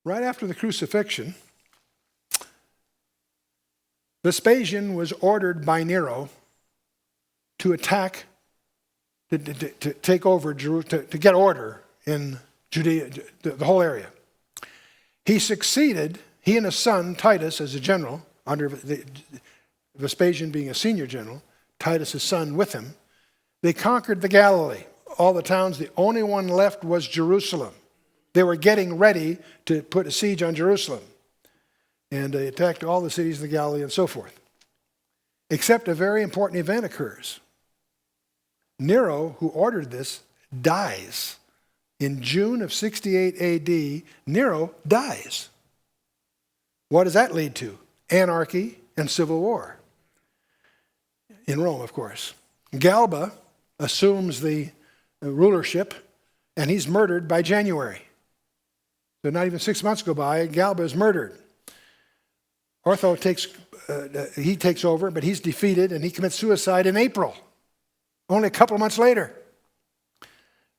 right after the crucifixion, Vespasian was ordered by Nero to attack, to take over Jerusalem, to get order in Judea, the whole area. He succeeded, he and his son Titus as a general, under Vespasian being a senior general, Titus his son with him. They conquered the Galilee, all the towns. The only one left was Jerusalem. They were getting ready to put a siege on Jerusalem. And they attacked all the cities in the Galilee and so forth. Except a very important event occurs. Nero, who ordered this, dies. In June of 68 AD, Nero dies. What does that lead to? Anarchy and civil war. In Rome, of course. Galba assumes the rulership, and he's murdered by January. So not even 6 months go by, Galba is murdered. Otho takes over, but he's defeated, and he commits suicide in April, only a couple of months later.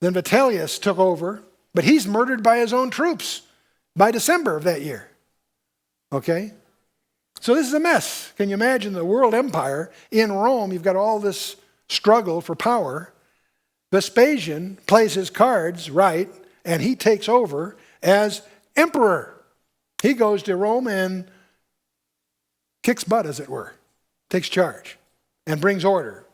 Then Vitellius took over, but he's murdered by his own troops by December of that year. Okay? So this is a mess. Can you imagine the world empire in Rome? You've got all this struggle for power. Vespasian plays his cards right, and he takes over as emperor. He goes to Rome and kicks butt, as it were, takes charge and brings order.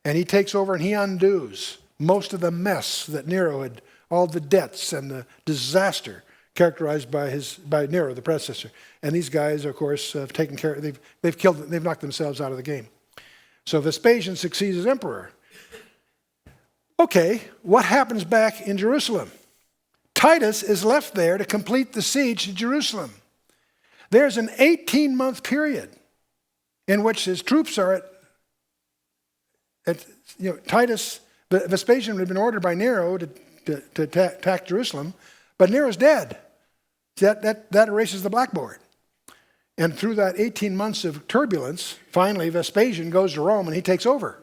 And he takes over and he undoes most of the mess that Nero had, all the debts and the disaster characterized by Nero, the predecessor. And these guys, of course, have taken care, they've knocked themselves out of the game. So Vespasian succeeds as emperor. Okay, what happens back in Jerusalem? Titus is left there to complete the siege to Jerusalem. There's an 18-month period in which his troops are Titus, Vespasian had been ordered by Nero to attack Jerusalem, but Nero's dead. That erases the blackboard. And through that 18 months of turbulence, finally Vespasian goes to Rome and he takes over.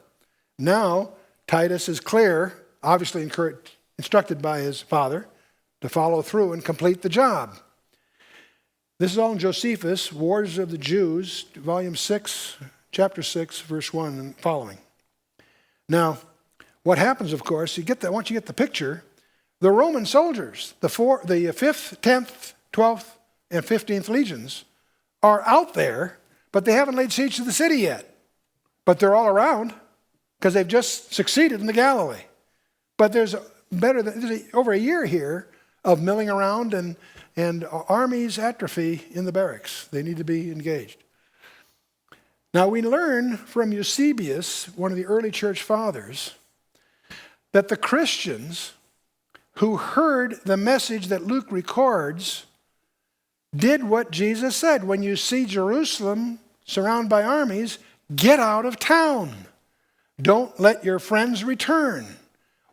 Now Titus is clear, obviously instructed by his father, to follow through and complete the job. This is all in Josephus, Wars of the Jews, volume 6, chapter 6, verse 1 and following. Now, what happens, of course, once you get the picture, the Roman soldiers, the 5th, 10th, 12th, and 15th legions are out there, but they haven't laid siege to the city yet. But they're all around because they've just succeeded in the Galilee. But there's over a year here of milling around and armies atrophy in the barracks. They need to be engaged. Now we learn from Eusebius, one of the early church fathers, that the Christians who heard the message that Luke records did what Jesus said. When you see Jerusalem surrounded by armies, get out of town. Don't let your friends return.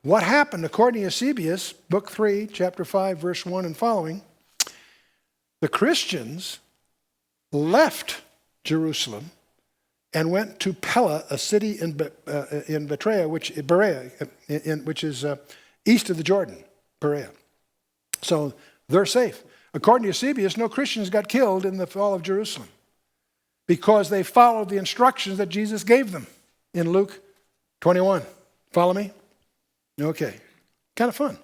What happened? According to Eusebius, book 3, chapter 5, verse 1 and following, the Christians left Jerusalem and went to Pella, a city in Berea, which is east of the Jordan, Berea. So they're safe. According to Eusebius, no Christians got killed in the fall of Jerusalem because they followed the instructions that Jesus gave them in Luke 21. Follow me? Okay. Kind of fun.